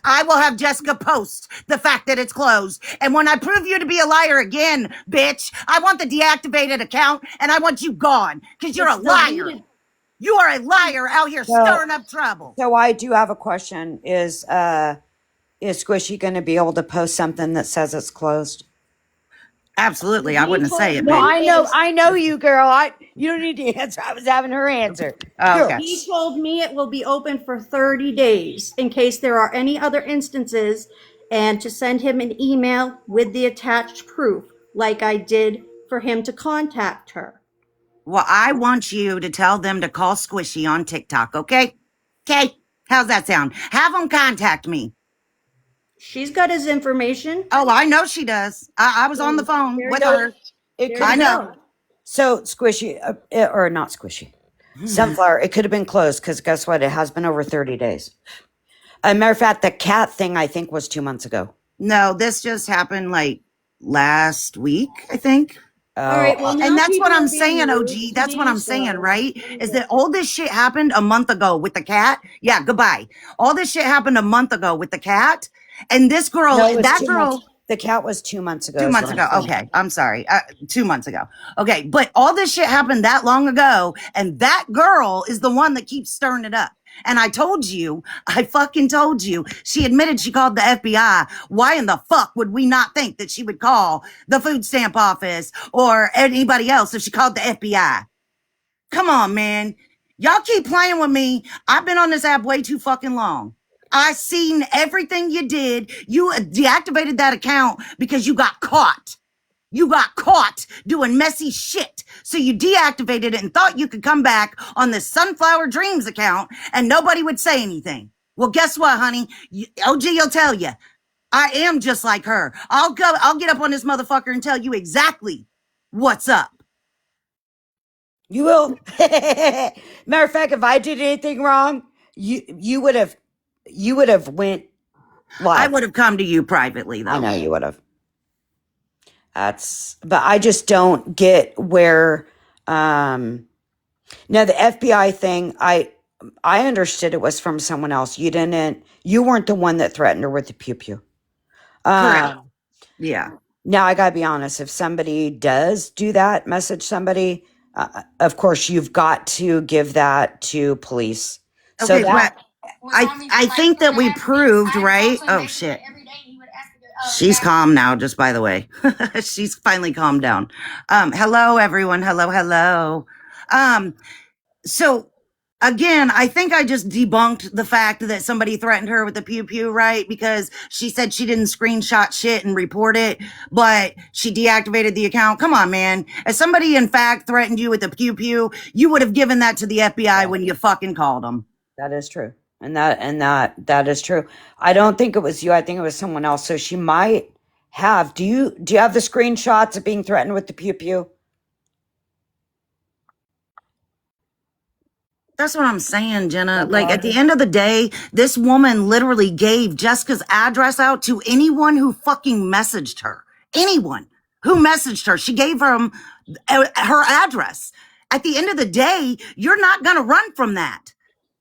I will have Jessica post the fact that it's closed. And when I prove you to be a liar again, bitch, I want the deactivated account and I want you gone. Because you're a liar. You are a liar out here stirring up trouble. So I do have a question. Is Squishy going to be able to post something that says it's closed? Absolutely. I wouldn't say it, No, babe. I know you, girl. You don't need to answer. I was having her answer. Oh, okay. He told me it will be open for 30 days in case there are any other instances, and to send him an email with the attached proof, like I did for him to contact her. Well, I want you to tell them to call Squishy on TikTok, okay? Okay? How's that sound? Have them contact me. She's got his information. Oh, I know she does. I was on the phone with her. I know. So Squishy, or not Squishy, Sunflower, it could have been closed because guess what? It has been over 30 days. As a matter of fact, the cat thing I think was 2 months ago. No, this just happened like last week, I think. All right, well, And that's what I'm saying, OG. That's what I'm saying, right? Is that all this shit happened a month ago with the cat? Yeah, goodbye. All this shit happened a month ago with the cat. And this girl, No, that girl. The cat was 2 months ago. 2 months ago. Okay. I'm sorry. 2 months ago. Okay. But all this shit happened that long ago. And that girl is the one that keeps stirring it up. And I fucking told you, she admitted she called the FBI. Why in the fuck would we not think that she would call the food stamp office or anybody else if she called the FBI? Come on, man. Y'all keep playing with me. I've been on this app way too fucking long. I seen everything you did. You deactivated that account because you got caught. You got caught doing messy shit. So you deactivated it and thought you could come back on this Sunflower Dreams account and nobody would say anything. Well, guess what, honey? OG will tell you. I am just like her. I'll get up on this motherfucker and tell you exactly what's up. You will. Matter of fact, if I did anything wrong, you would have went live. I would have come to you privately, though. I know you would have. But I just don't get where, now the FBI thing, I understood it was from someone else. You weren't the one that threatened her with the pew pew. Correct. Yeah. Now I gotta be honest, if somebody does do that, message somebody, of course you've got to give that to police. Okay, but I think that we proved, right? Oh shit. She's calm now, just by the way. She's finally calmed down. Hello, everyone. Hello. So again, I think I just debunked the fact that somebody threatened her with the pew pew, right? Because she said she didn't screenshot shit and report it, but she deactivated the account. Come on, man. If somebody in fact threatened you with the pew pew, you would have given that to the FBI when you fucking called them. That is true. And that is true. I don't think it was you. I think it was someone else. So she might have. Do you have the screenshots of being threatened with the pew pew? That's what I'm saying, Jenna. Like, at the end of the day, this woman literally gave Jessica's address out to anyone who fucking messaged her. Anyone who messaged her. She gave her address. At the end of the day, you're not going to run from that.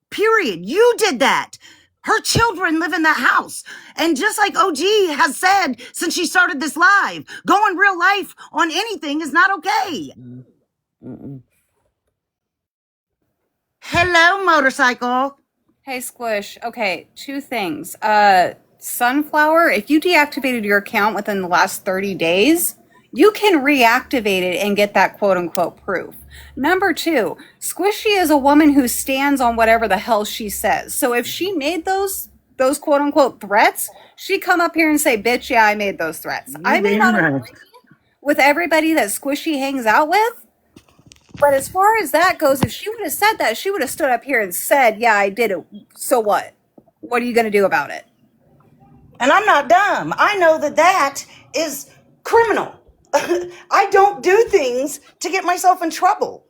Period. You did that. Her children live in that house. And just like OG has said since she started this live, going real life on anything is not okay. Mm-mm. Hello, motorcycle. Hey, Squish. Okay, two things. Sunflower, if you deactivated your account within the last 30 days, you can reactivate it and get that quote-unquote proof. Number two, Squishy is a woman who stands on whatever the hell she says. So if she made those those quote unquote threats, she'd come up here and say, bitch, yeah, I made those threats. I may not agree with everybody that Squishy hangs out with, but as far as that goes, if she would have said that, she would have stood up here and said, yeah, I did it. So what? What are you going to do about it? And I'm not dumb. I know that that is criminal. I don't do things to get myself in trouble.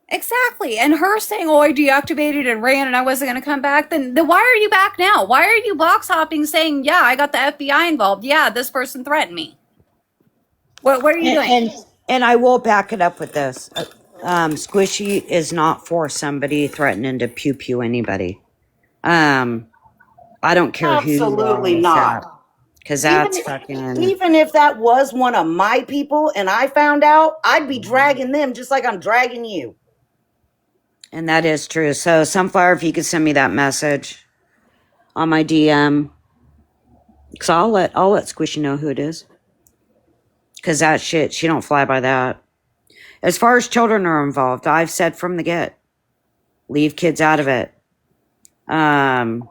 Exactly. And her saying, oh, I deactivated and ran and I wasn't going to come back, then why are you back now? Why are you box hopping saying, yeah, I got the FBI involved. Yeah, this person threatened me. What are you doing? And I will back it up with this. Squishy is not for somebody threatening to pew pew anybody. I don't care who you are. Absolutely not. Because that's fucking. Even if that was one of my people and I found out, I'd be dragging them just like I'm dragging you. And that is true. So, Sunflower, if you could send me that message on my DM, because I'll let Squishy know who it is. Because that shit, she don't fly by that. As far as children are involved, I've said from the get, leave kids out of it. From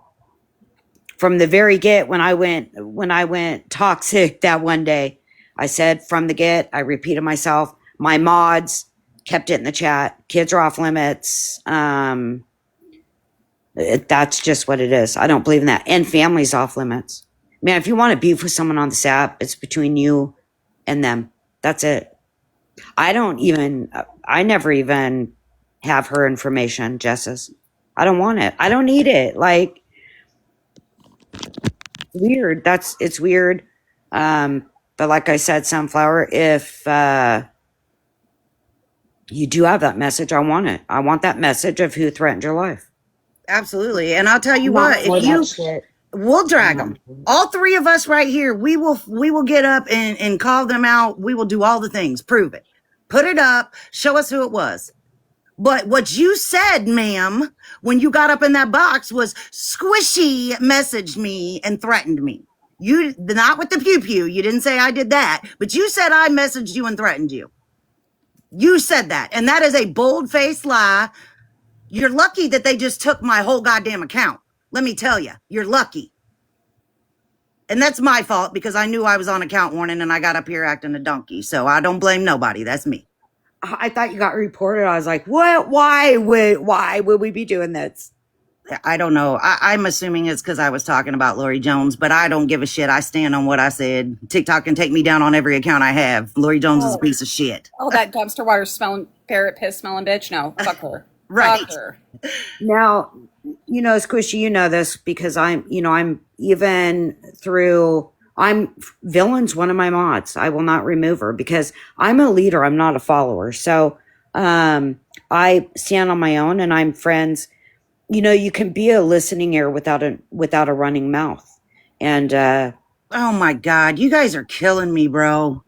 the very get, when I went toxic that one day, I said from the get, I repeated myself. My mods kept it in the chat. Kids are off limits. That's just what it is. I don't believe in that. And families off limits. Man, if you want to beef with someone on this app, it's between you and them. That's it. I never even have her information, Jess's. I don't want it. I don't need it. Like, weird. It's weird. But like I said, Sunflower, if you do have that message, I want it. I want that message of who threatened your life. Absolutely. And I'll tell you what, we'll drag them. All three of us right here, we will get up and call them out. We will do all the things. Prove it. Put it up. Show us who it was. But what you said, ma'am, when you got up in that box was Squishy messaged me and threatened me. You, not with the pew pew. You didn't say I did that, but you said I messaged you and threatened you. You said that. And that is a bold-faced lie. You're lucky that they just took my whole goddamn account. Let me tell you, you're lucky. And that's my fault because I knew I was on account warning and I got up here acting a donkey. So I don't blame nobody. That's me. I thought you got reported. I was like, what? Why would we be doing this? I don't know. I'm assuming it's because I was talking about Lori Jones, but I don't give a shit. I stand on what I said. TikTok can take me down on every account I have. Lori Jones is a piece of shit. Oh, that dumpster water smelling, parrot piss smelling bitch. No, fuck her. Right. Fuck her. Now, Squishy, you know this because I'm Villain's one of my mods. I will not remove her because I'm a leader. I'm not a follower. So, I stand on my own and I'm friends. You can be a listening ear without a running mouth. And, oh my God, you guys are killing me, bro.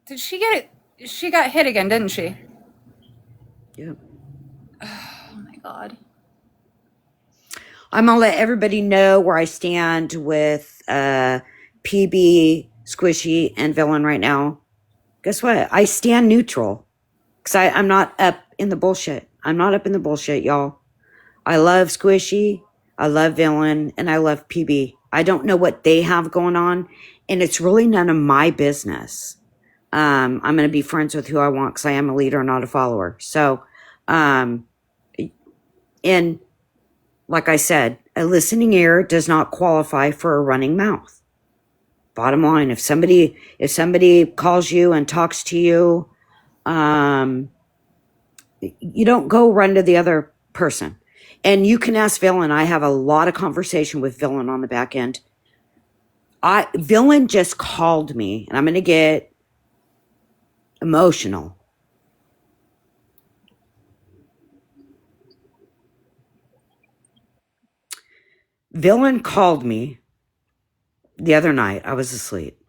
Did she get it? She got hit again, didn't she? yeah. Oh my God. I'm going to let everybody know where I stand with PB, Squishy, and Villain right now. Guess what? I stand neutral because I'm not up in the bullshit. I'm not up in the bullshit, y'all. I love Squishy, I love Villain, and I love PB. I don't know what they have going on, and it's really none of my business. I'm going to be friends with who I want because I am a leader, not a follower. So, and like I said, a listening ear does not qualify for a running mouth. Bottom line, if somebody calls you and talks to you, you don't go run to the other person. And you can ask Villain. I have a lot of conversation with Villain on the back end. Villain just called me, and I'm going to get emotional. Villain called me the other night. I was asleep.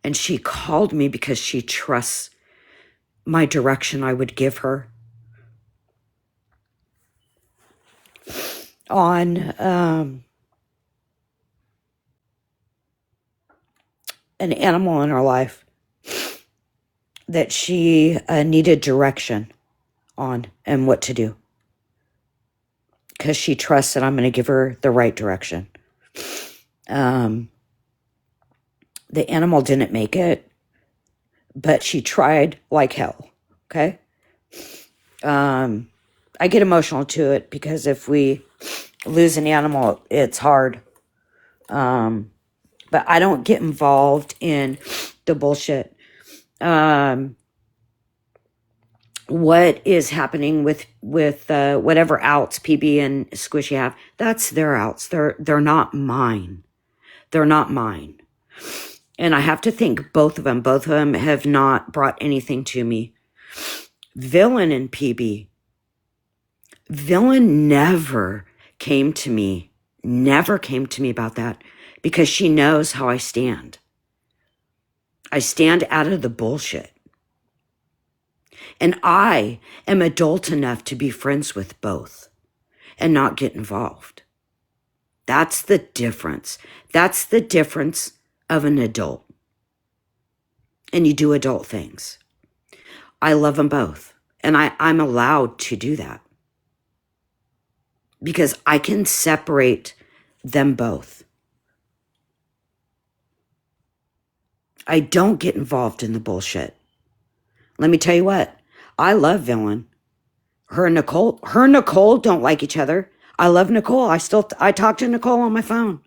And she called me because she trusts my direction I would give her on an animal in her life that she needed direction on and what to do. because she trusts that I'm going to give her the right direction. The animal didn't make it, but she tried like hell. Okay. I get emotional to it because if we lose an animal, it's hard. But I don't get involved in the bullshit. What is happening with whatever outs PB and Squishy have, that's their outs. They're not mine. They're not mine. And I have to think both of them have not brought anything to me. Villain and PB. Villain never came to me about that because she knows how I stand. I stand out of the bullshit. And I am adult enough to be friends with both and not get involved. That's the difference. That's the difference of an adult. And you do adult things. I love them both. And I'm allowed to do that. Because I can separate them both. I don't get involved in the bullshit. Let me tell you what. I love Villain. Her and Nicole don't like each other. I love Nicole. I talk to Nicole on my phone.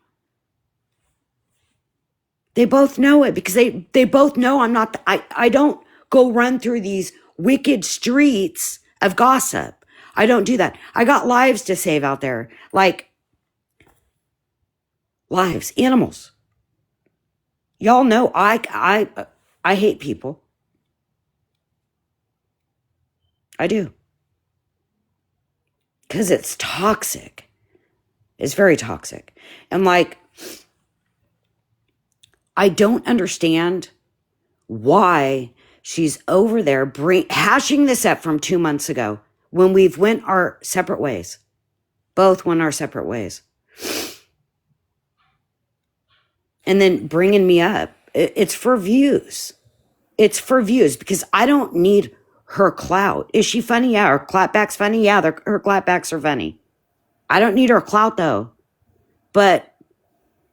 They both know it because they both know I don't go run through these wicked streets of gossip. I don't do that. I got lives to save out there. Like, lives, animals. Y'all know I hate people. I do. Because it's toxic. It's very toxic. And like, I don't understand why she's over there hashing this up from 2 months ago when we've went our separate ways. Both went our separate ways. And then bringing me up. It's for views. It's for views because I don't need her clout. Is she funny? Yeah. Her clapback's funny? Yeah, her clapbacks are funny. I don't need her clout though. But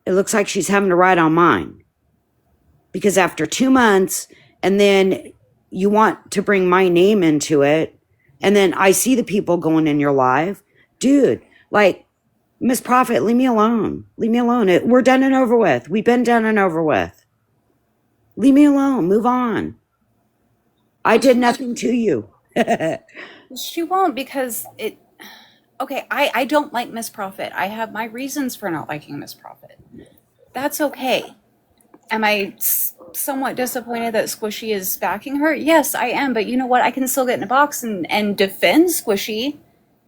it looks like she's having to ride on mine. Because after 2 months, and then you want to bring my name into it, and then I see the people going in your live. Dude, like, Miss Prophet, leave me alone. Leave me alone. We're done and over with. We've been done and over with. Leave me alone. Move on. I did nothing to you. She won't because okay, I don't like Miss Prophet. I have my reasons for not liking Miss Prophet. That's okay. Am I somewhat disappointed that Squishy is backing her? Yes, I am. But you know what? I can still get in a box and defend Squishy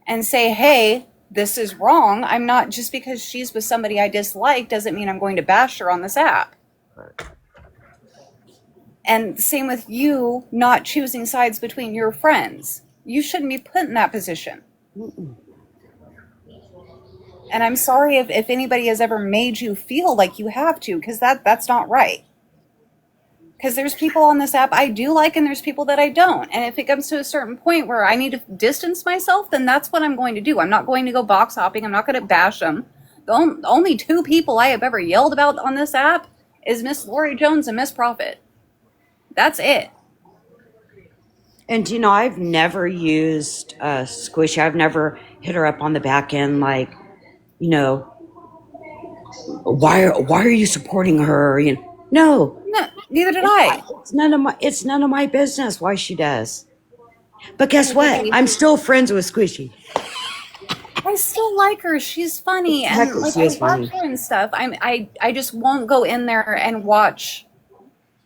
and say, hey, this is wrong. I'm not, just because she's with somebody I dislike doesn't mean I'm going to bash her on this app. And same with you not choosing sides between your friends. You shouldn't be put in that position. And I'm sorry if anybody has ever made you feel like you have to, because that's not right. Because there's people on this app I do like and there's people that I don't. And if it comes to a certain point where I need to distance myself, then that's what I'm going to do. I'm not going to go box hopping. I'm not going to bash them. The only two people I have ever yelled about on this app is Miss Lori Jones and Miss Prophet. That's it. And, you know, I've never used Squishy. I've never hit her up on the back end like, you know, why are you supporting her? You know, no. No, neither did I. It's none of my business why she does. But guess what? I'm still friends with Squishy. I still like her. She's funny, and like I watch her and stuff. I just won't go in there and watch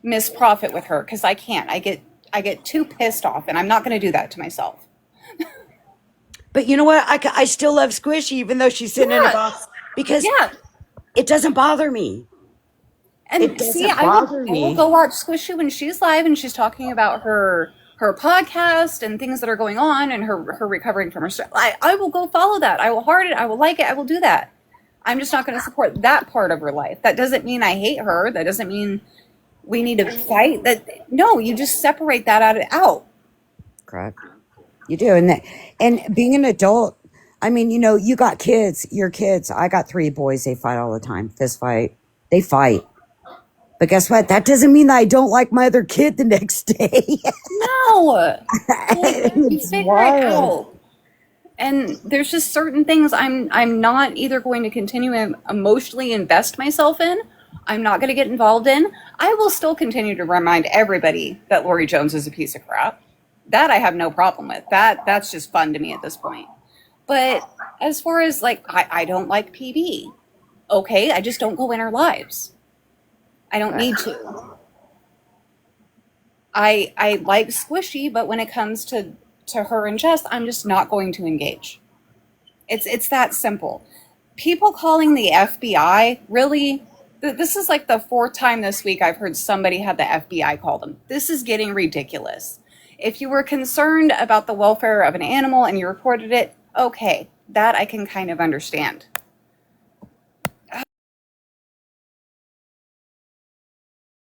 Miss Prophet with her because I can't. I get too pissed off, and I'm not going to do that to myself. But you know what? I still love Squishy even though she's sitting in a box because it doesn't bother me. And see, I will go watch Squishy when she's live and she's talking about her podcast and things that are going on and her recovering from her stress. I will go follow that. I will heart it. I will like it. I will do that. I'm just not going to support that part of her life. That doesn't mean I hate her. That doesn't mean we need to fight. No, you just separate that out. Correct. You do. And being an adult, I mean, you got kids, your kids. I got 3 boys. They fight all the time. Fist fight. They fight. But guess what? That doesn't mean that I don't like my other kid the next day. No, like, you It's figure it wild. out. And there's just certain things I'm not either going to continue and emotionally invest myself in. I'm not going to get involved in. I will still continue to remind everybody that Lori Jones is a piece of crap. That I have no problem with. That's just fun to me at this point. But as far as like, I don't like PB. Okay, I just don't go in her lives. I don't need to. I like Squishy, but when it comes to her and Jess, I'm just not going to engage. It's that simple. People calling the FBI, really, this is like the 4th time this week I've heard somebody have the FBI call them. This is getting ridiculous. If you were concerned about the welfare of an animal and you reported it, okay, that I can kind of understand.